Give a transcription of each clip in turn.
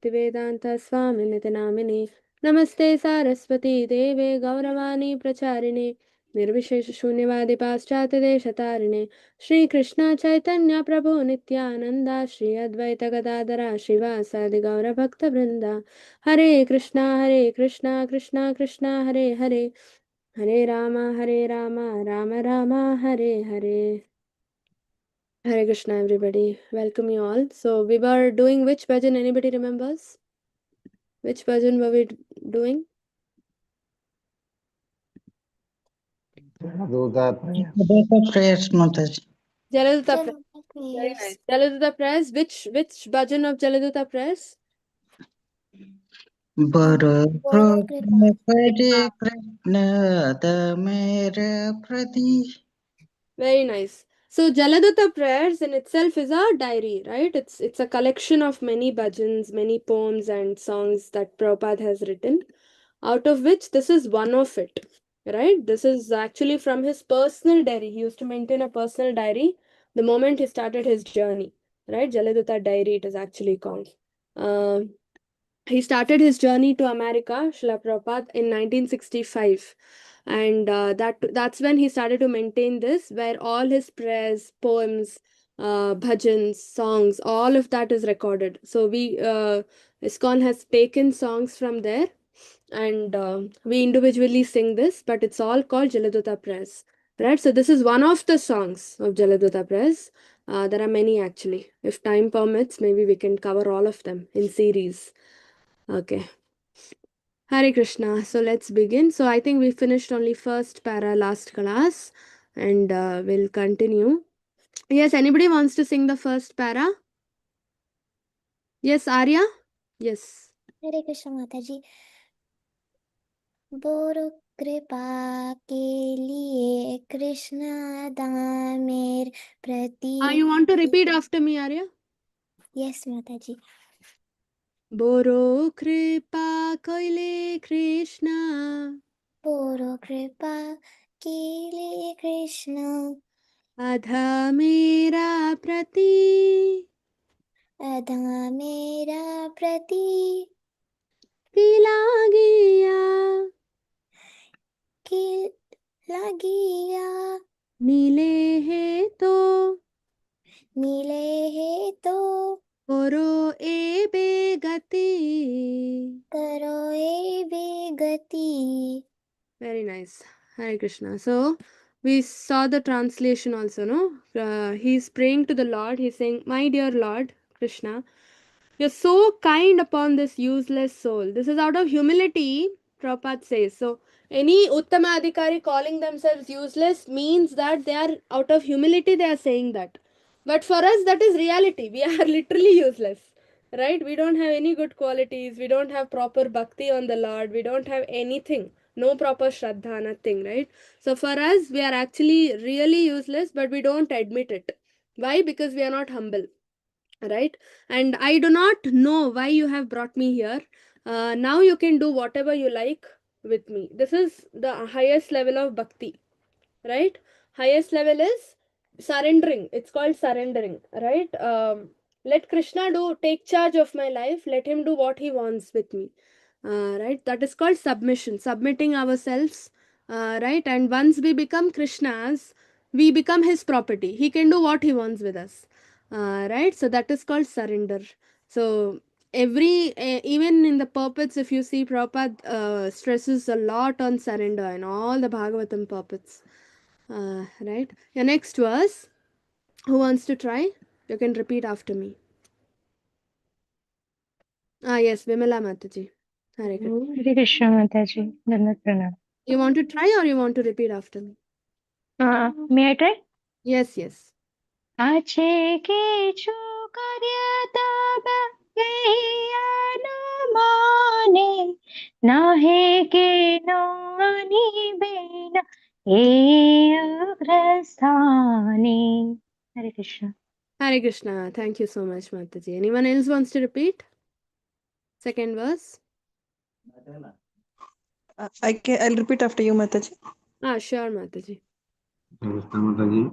Bhaktivedanta Swamini Namini Namaste Saraswati Deve Gauravani Pracharini Nirvishesha Shunyavadi Paschati Deshatarine Shri Krishna Chaitanya Prabhu Nityananda Shri Advaita Gadadara Shivasadi Gaura Bhakta Vrinda Hare Krishna Krishna Krishna Hare Hare Hare Rama Rama Rama Hare Hare. Hare Krishna, everybody. Welcome you all. So we were doing which bhajan? Anybody remembers? Which bhajan were we doing? Jaladuta prayers, Mataji. Jaladuta prayers. Very nice. Jaladuta prayers. Which bhajan of Jaladuta prayers? Boro Kripa Krishna Damera Prati. Very nice. So Jaladuta prayers in itself is a diary, right? It's a collection of many bhajans, many poems and songs that Prabhupada has written, out of which this is one of it, right? This is actually from his personal diary. He used to maintain a personal diary the moment he started his journey, right? Jaladuta diary it is actually called. He started his journey to America, Srila Prabhupada, in 1965. And that's when he started to maintain this, where all his prayers, poems, bhajans, songs, all of that is recorded. So ISKCON has taken songs from there, and we individually sing this, but it's all called Jaladuta prayers, right? So this is one of the songs of Jaladuta prayers. There are many actually. If time permits, maybe we can cover all of them in series. Okay. Hare Krishna. So let's begin. So I think we finished only first para last class, and we'll continue. Yes, anybody wants to sing the first para? Yes, Arya? Yes. Hare Krishna Mataji. Boro Kripa ke liye Krishna damer prati. You want to repeat after me, Arya? Yes, Mataji. Boro Kripa koile Krishna Boro Kripa ke liye Krishna Adha mera prati adha mera prati Pila gaya ki lagiya Mile hai to mile hai to Boro e begati. karo e begati. Very nice. Hare Krishna. So we saw the translation also, no? He's praying to the Lord. He's saying, "My dear Lord Krishna, you're so kind upon this useless soul." This is out of humility, Prabhupada says. So any Uttama Adhikari calling themselves useless means that they are out of humility, they are saying that. But for us, that is reality. We are literally useless, right? We don't have any good qualities. We don't have proper bhakti on the Lord. We don't have anything. No proper shraddha, nothing, right? So for us, we are actually really useless, but we don't admit it. Why? Because we are not humble, right? And I do not know why you have brought me here. Now you can do whatever you like with me. This is the highest level of bhakti, right? Highest level is surrendering. It's called surrendering, right? Let Krishna take charge of my life. Let him do what he wants with me, right? That is called submission, submitting ourselves, right? And once we become Krishna's, we become his property. He can do what he wants with us, right? So that is called surrender. So even in the purports, if you see, Prabhupada stresses a lot on surrender in all the Bhagavatam purports. Right? Your next verse. Who wants to try? You can repeat after me. Yes, Vimala Mataji. Hare Krishna. Hare Krishna Mataji. Dandavat pranam. You want to try or you want to repeat after me? May I try? Yes, yes. Ache ke chu karya tab mane nahe ke no ani bena e ugrasthane. Hare Krishna. Hare Krishna. Thank you so much, Mataji. Anyone else wants to repeat? Second verse. I'll repeat after you, Mataji. Sure, Mataji. Mataji.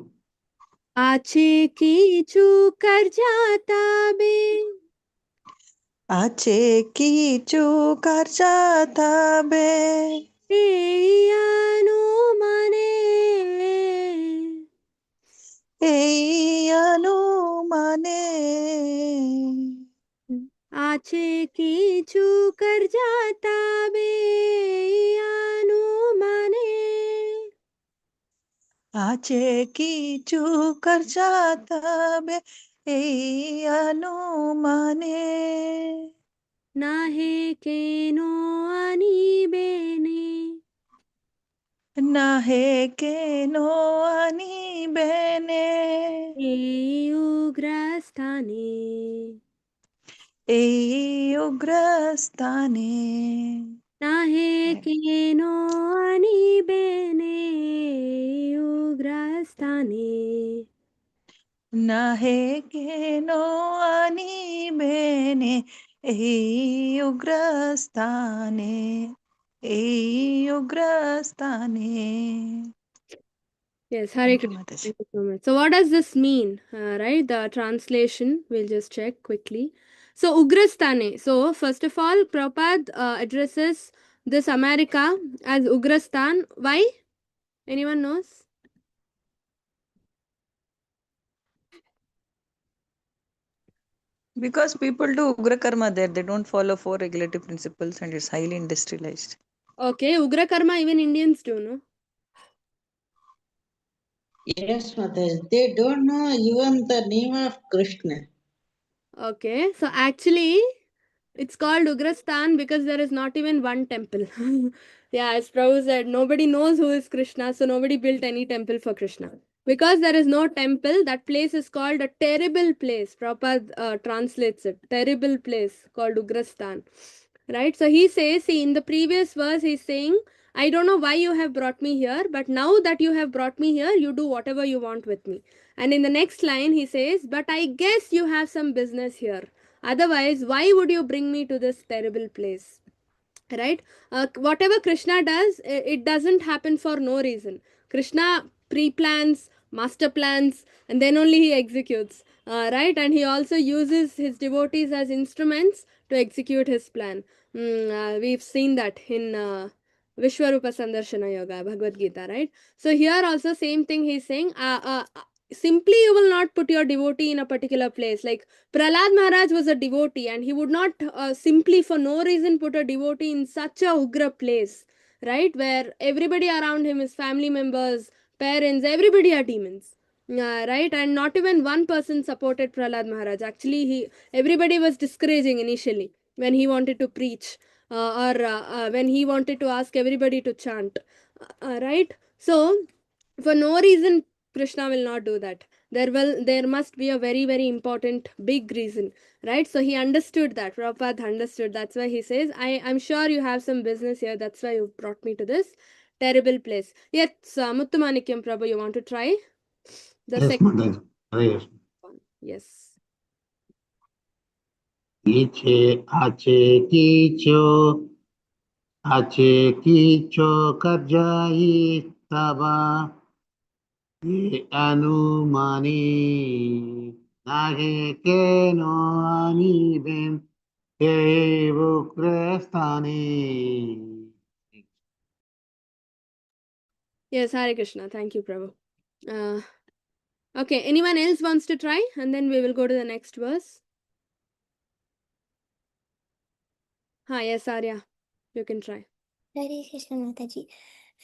आछे की चू कर जाता बे আছে কিছু কার্যাতা বে এই অনুমানে এই অনুমানে আছে কিছু কর যাতা বে অনুমানে আছে কিছু কার্যাতা বে এই অনুমানে নাহে কেন আনিবেনে নাহে কেন আনিবেনে এই উগ্রস্থানে এই উগ্রস্থানে নাহে কেন আনিবেনে উগ্রস্থানে নাহে কেন আনিবেনে এই উগ্রস্থানে এই উগ্রস্থানে Yes, Hare Thank you, Krishna. Mataji. Thank you so much. So, what does this mean? Right, the translation, we'll just check quickly. So, Ugrastane. So, first of all, Prabhupada addresses this America as Ugrastan. Why? Anyone knows? Because people do ugra karma there, they don't follow four regulative principles and it's highly industrialized. Okay, Ugra Karma, even Indians do, no? Yes, Mataji. They don't know even the name of Krishna. Okay, so actually, it's called Ugrastan because there is not even one temple. Yeah, as Prabhu said, nobody knows who is Krishna, so nobody built any temple for Krishna. Because there is no temple, that place is called a terrible place. Prabhupada translates it. Terrible place called Ugrastan. Right? So he says, see, in the previous verse, he's saying, I don't know why you have brought me here, but now that you have brought me here, you do whatever you want with me. And in the next line, he says, but I guess you have some business here. Otherwise, why would you bring me to this terrible place? Right? Whatever Krishna does, it doesn't happen for no reason. Krishna pre-plans, master plans, and then only he executes. Right? And he also uses his devotees as instruments to execute his plan. We've seen that in Vishwarupa Sandarshana Yoga, Bhagavad Gita, right? So here also same thing he's saying. Simply you will not put your devotee in a particular place. Like Prahlad Maharaj was a devotee and he would not simply for no reason put a devotee in such a ugra place, right? Where everybody around him, his family members, parents, everybody are demons. Right, and not even one person supported Prahlad Maharaj. Actually, everybody was discouraging initially when he wanted to preach or when he wanted to ask everybody to chant. Right, so for no reason Krishna will not do that. There must be a very very important big reason, right? So he understood that. Prabhupada understood. That's why he says, I'm sure you have some business here. That's why you brought me to this terrible place. Yes, Muttamanikyam Prabhu, you want to try the Yes, second Mataji. Hare Krishna. one? Yes. Iche ache kicho ache kicho karjai taba ye anumani nage keno ani ben evo krestani. Yes, Hare Krishna. Thank you, Prabhu. Uh, okay, anyone else wants to try? And then we will go to the next verse. Yes, Arya. You can try. Hare Krishna Mataji.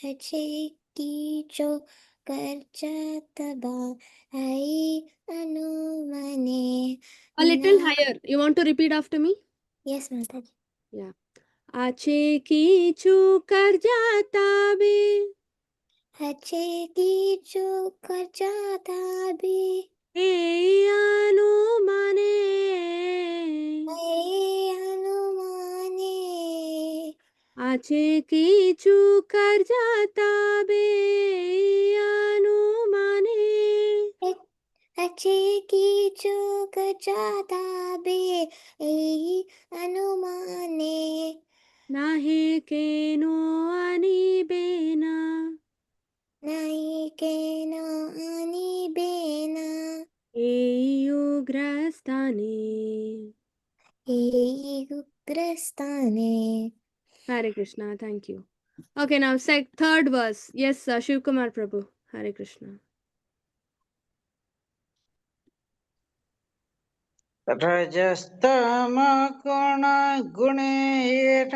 Ache kicho karcha taba ai anumane A little na. higher. You want to repeat after me? Yes, Mataji. Yeah. आचे कीचू कर जाता बे Ache kicho karcha tabi ए आनु माने ai anumane. आचे कीचू कर जाता बे आनु माने Ache kicho karcha tabi ai anumane. नाहे केनो आनी बेना Naike no ani bena एयो ग्रस्ताने Ei ugrastane. Hare Krishna. Thank you. Okay, now third verse. Yes, Shiv Kumar Prabhu. Hare Krishna. रजस्तमगुण गुणेर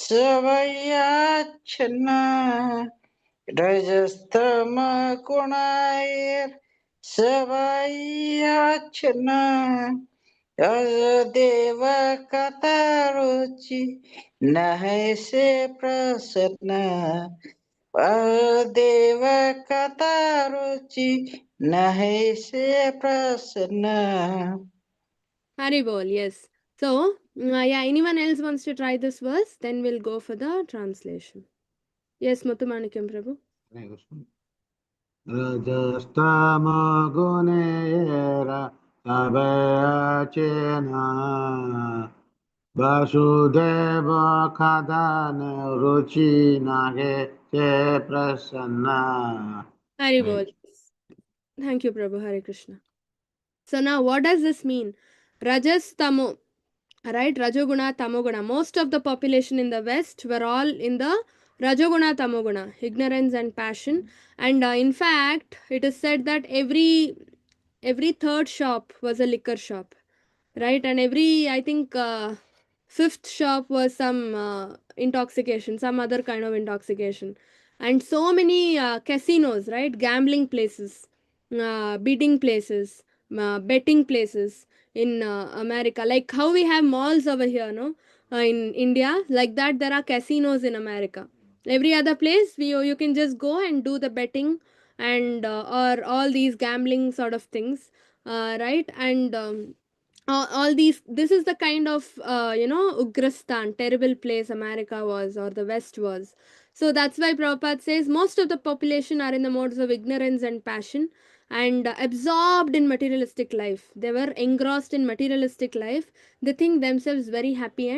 सवयाच्छना रजस्तमगुणैर सवयाच्छना देव कथरुचि नहै से प्रसन्न देव कथरुचि नहै से प्रसन्न. Haribol, yes. So, yeah, anyone else wants to try this verse? Then we'll go for the translation. Yes, Muthumanikam Prabhu. Rajastama Sabhachena Vasudeva Kadana Ruchi Nage Te Prasanna. Haribol. Thank you, Prabhu. Hare Krishna. So now, what does this mean? Rajas Tamo, right? Rajoguna, Tamoguna. Most of the population in the West were all in the Rajoguna, Tamoguna, ignorance and passion. And in fact, it is said that every third shop was a liquor shop, right? And every, I think, fifth shop was some intoxication, some other kind of intoxication. And so many casinos, right? Gambling places, bidding places, betting places in America. Like how we have malls over here, no? In India, like that, there are casinos in America. Every other place, you can just go and do the betting and or all these gambling sort of things, right? And all these, this is the kind of Ugrastan, terrible place America was, or the West was. So that's why Prabhupada says most of the population are in the modes of ignorance and passion, and absorbed in materialistic life. They were engrossed in materialistic life. They think themselves very happy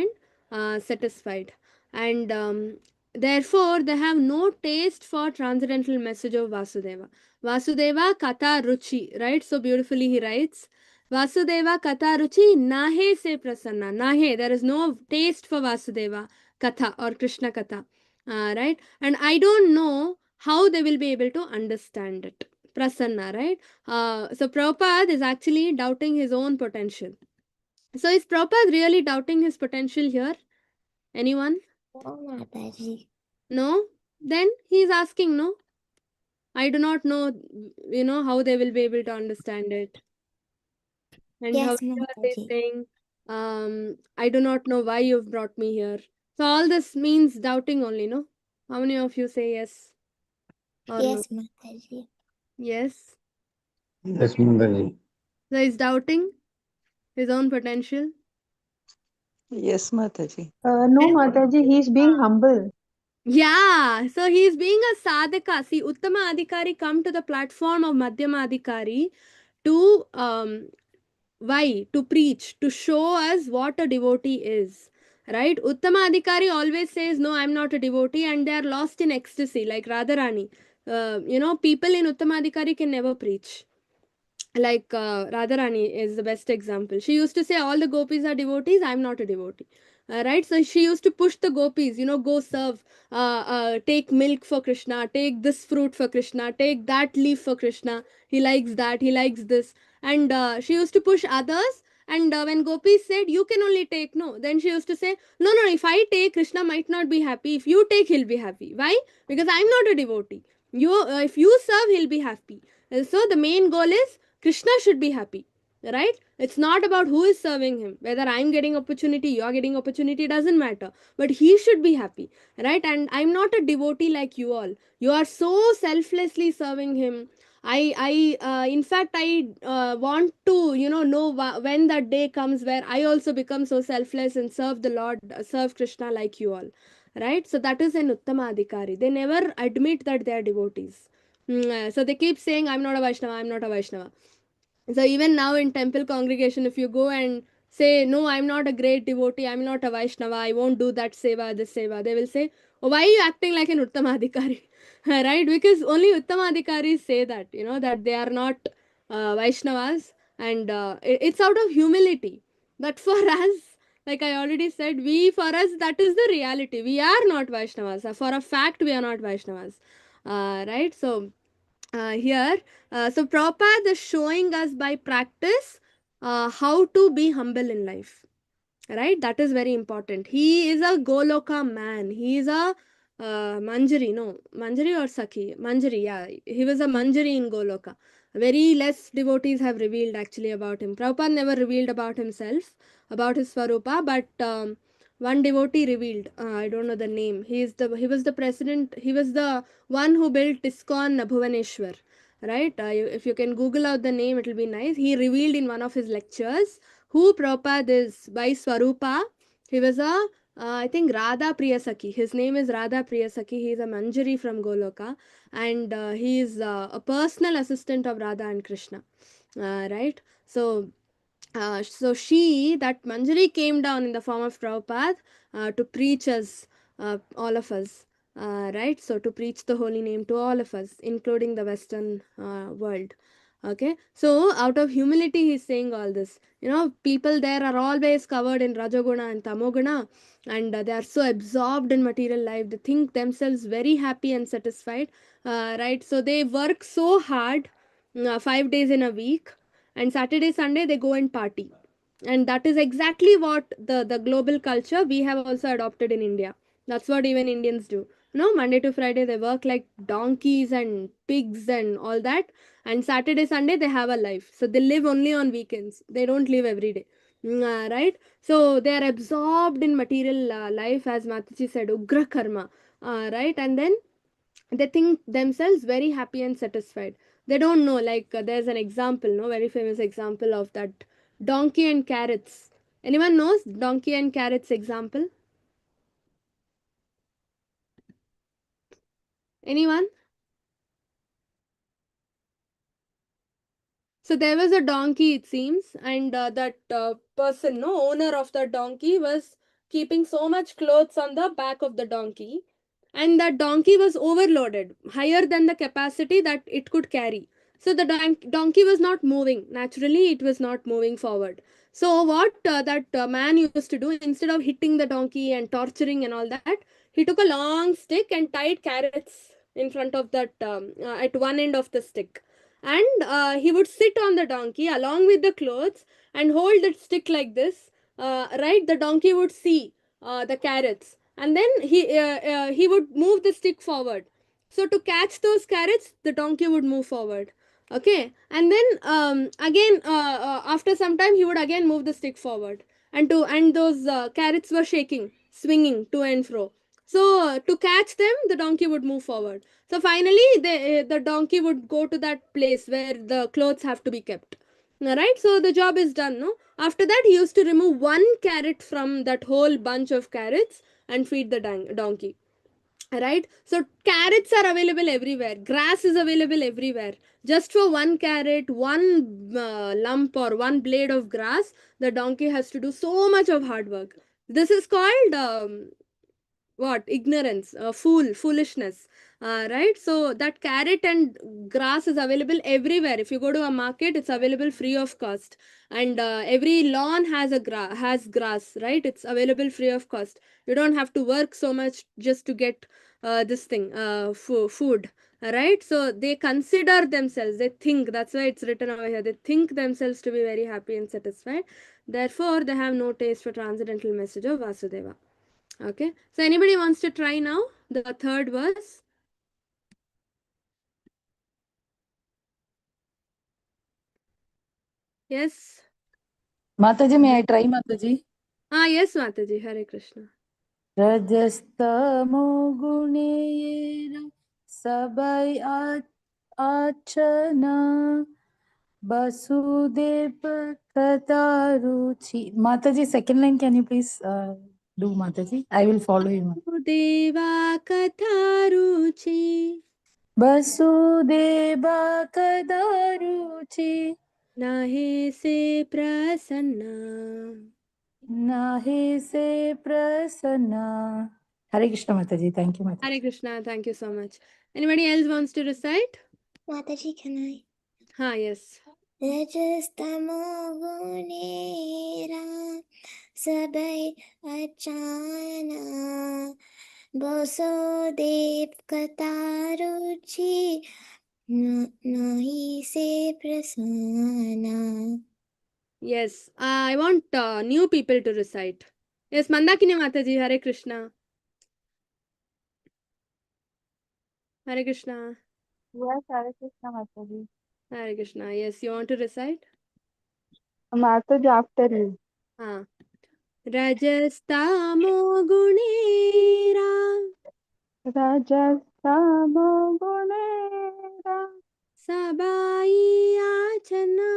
and satisfied, and therefore they have no taste for transcendental message of Vasudeva Katha Ruchi, right? So beautifully he writes, Vasudeva Katha Ruchi Nahe se prasanna. Nahe, there is no taste for Vasudeva Katha or Krishna Katha. Right? And I don't know how they will be able to understand it. Prasanna, right? So Prabhupada is actually doubting his own potential. So is Prabhupada really doubting his potential here? Anyone? Oh, Mataji. No? Then he is asking, no? I do not know, how they will be able to understand it. And how Yes, here they Mataji. saying, I do not know why you've brought me here. So all this means doubting only, no? How many of you say yes or no? Yes, Mataji. Yes. Yes, Mataji. So he's doubting his own potential. Yes, Mataji. No, Mataji, he's being humble. Yeah, so he's being a sadhaka. See, Uttama Adhikari come to the platform of Madhyama Adhikari to why? To preach, to show us what a devotee is. Right? Uttama Adhikari always says, no, I'm not a devotee, and they are lost in ecstasy, like Radharani. People in Uttama Adhikari can never preach. Like Radharani is the best example. She used to say, all the gopis are devotees, I'm not a devotee. Right? So she used to push the gopis, go serve, take milk for Krishna, take this fruit for Krishna, take that leaf for Krishna. He likes that, he likes this. And she used to push others. And when gopis said, you can only take, no, then she used to say, no, no, if I take, Krishna might not be happy. If you take, he'll be happy. Why? Because I'm not a devotee. If you serve, he'll be happy. So the main goal is Krishna should be happy, right? It's not about who is serving him. Whether I'm getting opportunity, you're getting opportunity, doesn't matter. But he should be happy, right? And I'm not a devotee like you all. You are so selflessly serving him. In fact, I want to, know when that day comes where I also become so selfless and serve the Lord, serve Krishna like you all, right? So that is an Uttama Adhikari. They never admit that they are devotees. So they keep saying, I'm not a Vaishnava, I'm not a Vaishnava. So even now in temple congregation, if you go and say, no, I'm not a great devotee, I'm not a Vaishnava, I won't do that seva, this seva, they will say, oh, why are you acting like an Uttamadhikari? Right? Because only Uttamadhikaris say that, that they are not Vaishnavas, and it's out of humility. But for us, Like I already said, for us, that is the reality. We are not Vaishnavas. For a fact, we are not Vaishnavas. Right? So, here, so Prabhupada is showing us by practice how to be humble in life. Right? That is very important. He is a Goloka man. He is a Manjari, no, Manjari or Sakhi? Manjari, yeah. He was a Manjari in Goloka. Very less devotees have revealed actually about him. Prabhupada never revealed about himself, about his Swarupa, but one devotee revealed. I don't know the name. He was the president. He was the one who built ISKCON Bhuvaneshwar. Right? If you can Google out the name, it will be nice. He revealed in one of his lectures who Prabhupada is by Swarupa. He was I think Radha Priyasaki. His name is Radha Priyasaki. He is a Manjari from Goloka, and he is a personal assistant of Radha and Krishna. Right? So, that Manjari came down in the form of Prabhupada to preach us, all of us. Right? So, to preach the holy name to all of us, including the Western world. Okay, so out of humility, he's saying all this. People there are always covered in Rajoguna and Tamoguna, and they are so absorbed in material life. They think themselves very happy and satisfied. Right, so they work so hard, 5 days in a week, and Saturday, Sunday they go and party. And that is exactly what the global culture we have also adopted in India. That's what even Indians do. Monday to Friday they work like donkeys and pigs and all that, and Saturday, Sunday they have a life, so they live only on weekends. They don't live every day. Right, so they are absorbed in material life, as Mataji said, ugra karma. Right, and then they think themselves very happy and satisfied. They don't know, like there's an example, no, very famous example of that donkey and carrots. Anyone knows donkey and carrots example? Anyone? So there was a donkey, it seems, and that person, no, owner of the donkey, was keeping so much clothes on the back of the donkey, and that donkey was overloaded, higher than the capacity that it could carry. So the donkey was not moving. Naturally, it was not moving forward. So what that man used to do, instead of hitting the donkey and torturing and all that, he took a long stick and tied carrots in front of that, at one end of the stick, and he would sit on the donkey along with the clothes and hold that stick like this. Right, the donkey would see the carrots, and then he would move the stick forward. So to catch those carrots, the donkey would move forward. Okay, and then again, after some time, he would again move the stick forward, and those carrots were shaking, swinging to and fro. So to catch them, the donkey would move forward. So finally, the donkey would go to that place where the clothes have to be kept. Right? So the job is done, no? After that, he used to remove one carrot from that whole bunch of carrots and feed the donkey. Right? So carrots are available everywhere. Grass is available everywhere. Just for one carrot, one lump or one blade of grass, the donkey has to do so much of hard work. This is called what? Ignorance, foolishness. Right, so that carrot and grass is available everywhere. If you go to a market, it's available free of cost, and every lawn has has grass. Right, it's available free of cost. You don't have to work so much just to get this thing, food. Right, so they consider themselves, they think, that's why it's written over here, they think themselves to be very happy and satisfied. Therefore they have no taste for transcendental message of Vasudeva. Okay, so anybody wants to try now the third verse? Yes. Mataji, may I try, Mataji? Yes, Mataji. Hare Krishna. Rajastamo gunera sabai achana Basudev Kataruchi. Mataji, second line, can you please do, Mataji? I will follow you. Deva Katharuchi Basudeva Kataruchi Nahe se prasanna. Nahe se prasanna. Hare Krishna, Mataji. Thank you, Mataji. Hare Krishna. Thank you so much. Anybody else wants to recite? Mataji, can I? Yes. Rajastamo gunera Sabai achana boso dev kataruchi nahi se prasana. Yes, I want new people to recite. Yes, Mandakini Mataji, Hare Krishna. Hare Krishna. Yes, Hare Krishna Mataji. Hare Krishna. Yes, you want to recite? Mataji after you. हाँ रजस्तमो गुणेरा Rajastamo gunera सबाई आचना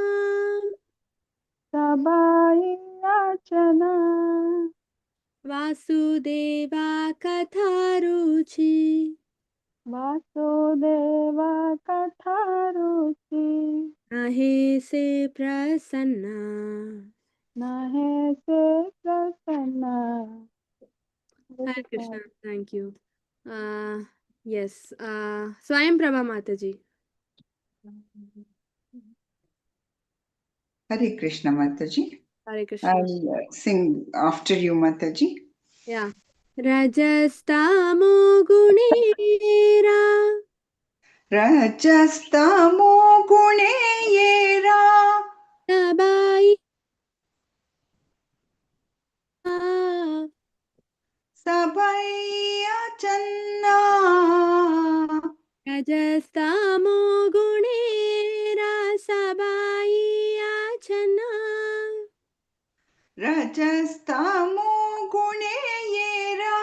sabai achana Vasudeva कथारुचि vasudeva katharuchi आहे से Prasanna. nahe se prasanna. Hare Krishna. Thank you. Yes. Swayam Prabha Mataji. Hare Krishna, Mataji. Hare Krishna. I'll sing after you, Mataji. Yeah. Rajastamo Gunera Rajastamo guneyera Sabai sabaya channa. Rajastamo Gunera Sabai Achana Rajastamo guneyera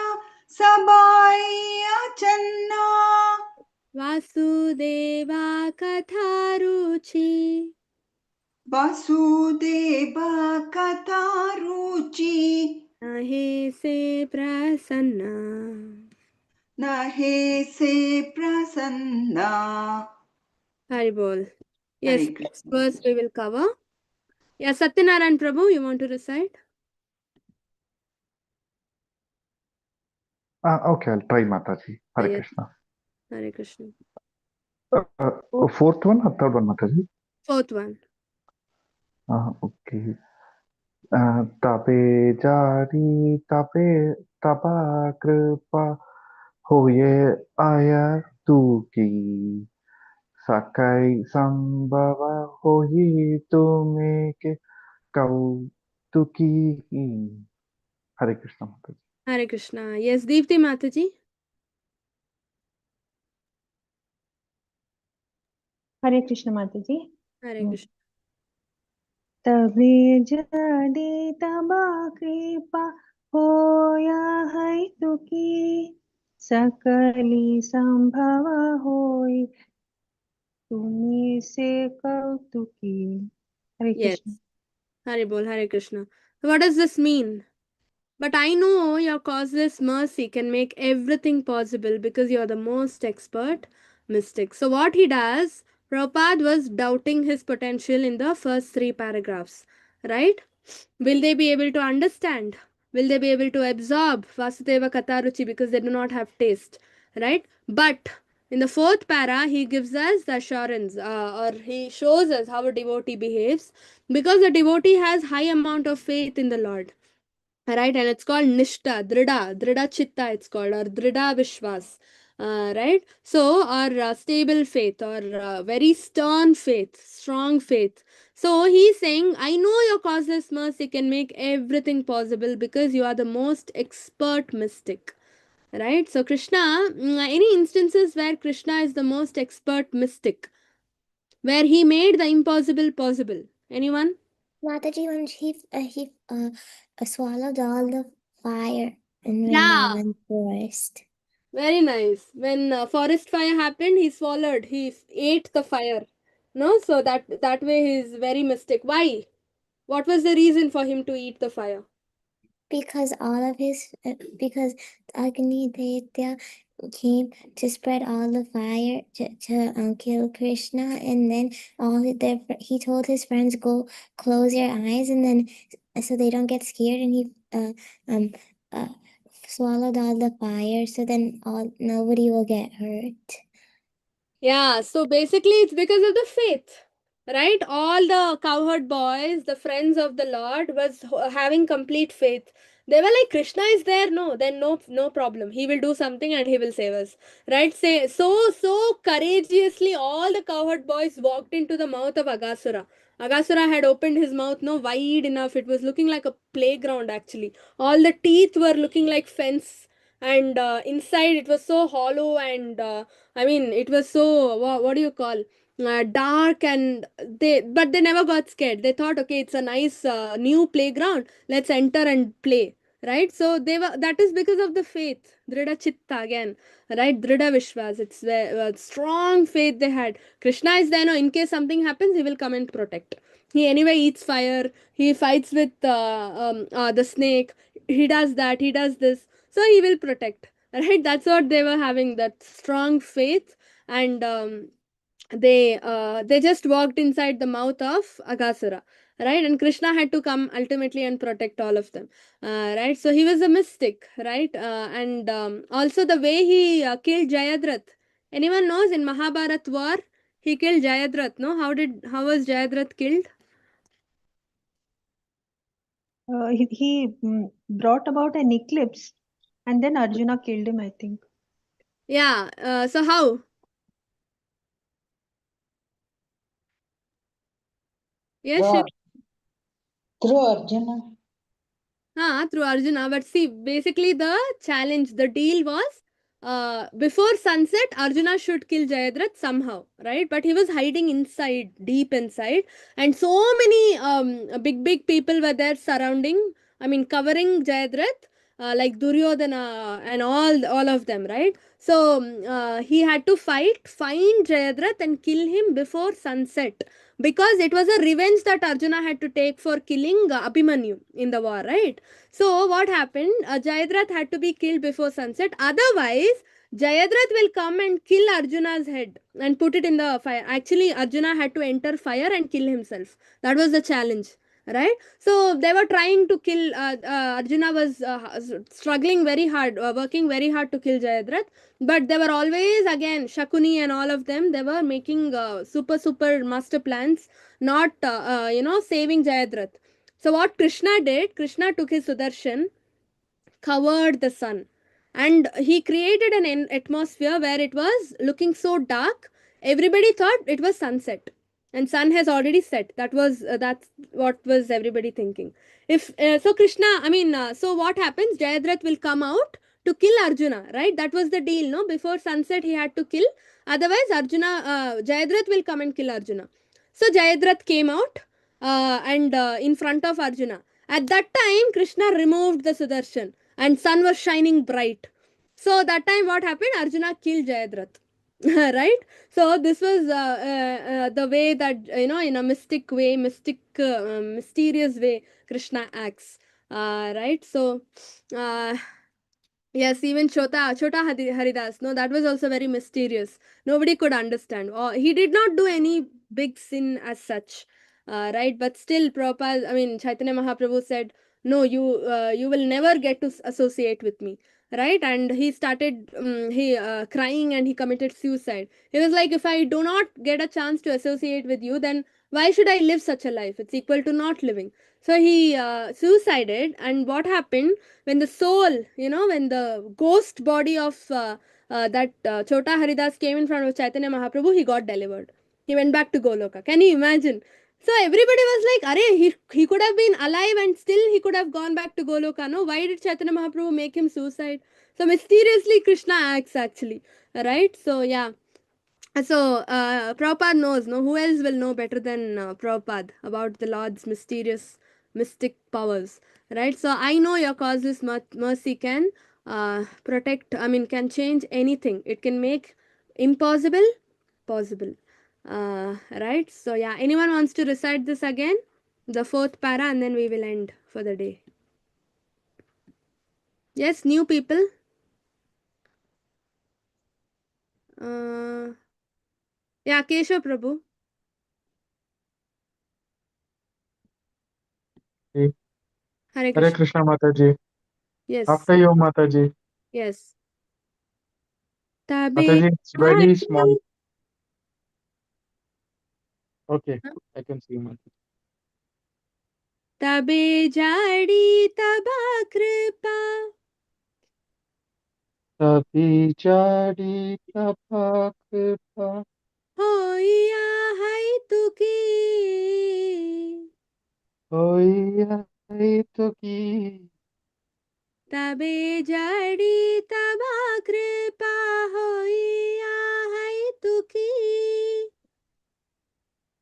sabaya channa. Vasudeva Katharuchi Vasudeva kataruchi Nahe se prasanna. nahe se prasanna. Haribol. Yes, Hare next Krishna. verse we will cover. Yeah, Satyanarayan Prabhu, you want to recite? Okay, I'll try Mataji. Hare Yes, Krishna. Hare Krishna. Fourth one or third one, Mataji? Fourth one. Okay. तपे जारी तपे तपा कृपा होये आया तू की सकै संभव होई तुम्हें के कौतुकी. Hare Krishna Mataji. Hare Krishna. Yes, Deepti Mataji. Hare Krishna Mataji. Hare Krishna. तबे जादे तबा कृपा होया है तुकी सकली संभव होई तुम्हें से कौतुकी. Hare Yes. Krishna. Haribol, Hare Krishna. So what does this mean? But I know your causeless mercy can make everything possible because you're the most expert mystic. So what he does, Prabhupada was doubting his potential in the first 3 paragraphs, right? Will they be able to understand? Will they be able to absorb Vasudeva Kataruchi because they do not have taste, right? But in the 4th para, he gives us the assurance, or he shows us how a devotee behaves because the devotee has high amount of faith in the Lord, right? And it's called Nishta, Drida Chitta, it's called, or Drida Vishwas, right? So, or stable faith, or very stern faith, strong faith. So he's saying, I know your causeless mercy can make everything possible because you are the most expert mystic, right? So Krishna, any instances where Krishna is the most expert mystic, where he made the impossible possible? Anyone? Mataji, when he swallowed all the fire in Yeah, Vrindavan forest. very nice. When forest fire happened, he swallowed. He ate the fire. No, so that way he is very mystic. Why? What was the reason for him to eat the fire? Because all of his, because Agni Daitya came to spread all the fire to kill Krishna, and then he told his friends, go close your eyes, and then so they don't get scared, and he swallowed all the fire, so then nobody will get hurt. Yeah, so basically it's because of the faith, right? All the cowherd boys, the friends of the Lord, was having complete faith. They were like, Krishna is there, no, then no problem. He will do something and he will save us, right? Say so courageously, all the cowherd boys walked into the mouth of Agasura. Agasura had opened his mouth no wide enough. It was looking like a playground actually. All the teeth were looking like fence, and inside it was so hollow, and I mean it was so what do you call, dark, and they never got scared. They thought, okay, it's a nice new playground, let's enter and play, right? So they were, that is because of the faith, drida chitta again, right? Drida vishwas, it's strong faith they had. Krishna is there, no, in case something happens he will come and protect. He anyway eats fire, he fights with the snake, he does that, he does this, so he will protect, right? That's what they were having, that strong faith. And they just walked inside the mouth of Agasura, right? And Krishna had to come ultimately and protect all of them, right? So he was a mystic, right? And also the way he killed Jayadrath. Anyone knows, in Mahabharat war he killed Jayadrath, no? How was Jayadrath killed? He brought about an eclipse, and then Arjuna killed him, I think. Yeah, so how? Yes, Shiv? What? Through Arjuna. Through Arjuna. But see, basically the challenge, the deal was, before sunset, Arjuna should kill Jayadrath somehow, right? But he was hiding inside, deep inside, and so many big people were there surrounding, I mean, covering Jayadrath, like Duryodhana and all of them, right? So he had to find Jayadrath and kill him before sunset, because it was a revenge that Arjuna had to take for killing Abhimanyu in the war, right? So what happened? Jayadrath had to be killed before sunset. Otherwise, Jayadrath will come and kill Arjuna's head and put it in the fire. Actually, Arjuna had to enter fire and kill himself. That was the challenge, right? So they were trying to kill. Arjuna was struggling very hard, working very hard to kill Jayadrath. But they were always, again, Shakuni and all of them, they were making super master plans, not saving Jayadrath. So what Krishna did, Krishna took his Sudarshan, covered the sun, and he created an atmosphere where it was looking so dark, everybody thought it was sunset, and sun has already set. That's what was everybody thinking. If so Krishna, I mean, so what happens, Jayadrath will come out to kill Arjuna, right? That was the deal, no? Before sunset he had to kill, otherwise Jayadrath will come and kill Arjuna. So Jayadrath came out, and in front of Arjuna. At that time Krishna removed the Sudarshan and sun was shining bright. So that time what happened, Arjuna killed Jayadrath. Right? So this was the way that, in a mystic way, mysterious way Krishna acts, right? So yes, even Chota Haridas, no, that was also very mysterious. Nobody could understand. He did not do any big sin as such, right? But still, Prabhupada, I mean, Chaitanya Mahaprabhu said, no, you will never get to associate with me, right? And he started crying and he committed suicide. He was like, if I do not get a chance to associate with you, then why should I live such a life? It's equal to not living. So he suicided, and what happened? When the soul, when the ghost body of that Chota Haridas came in front of Chaitanya Mahaprabhu, he got delivered. He went back to Goloka. Can you imagine? So everybody was like, Arey, he could have been alive and still he could have gone back to Goloka. No, why did Chaitanya Mahaprabhu make him suicide? So mysteriously Krishna acts actually. Right? So yeah. So, Prabhupada knows, no? Who else will know better than Prabhupada about the Lord's mysterious, mystic powers, right? So, I know your causeless mercy can protect, I mean, can change anything. It can make impossible possible, right? So, yeah, anyone wants to recite this again? The fourth para, and then we will end for the day. Yes, new people? Yeah, Keshav Prabhu. Hare Hare Krishna. Krishna Mataji. Yes, After you, Mataji. yes. Tabe Mataji, it's very small. Okay, I can see Mataji. तबे जाड़ी तबा कृपा Tabi jadi tapak kripa होइया है Tuki hoya itu ki तबे जाड़ी तबा कृपा होइया है Tuki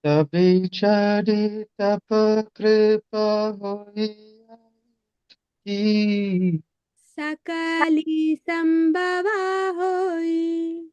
tabi jadi tapak kripa hoya ki सकली संभवा होई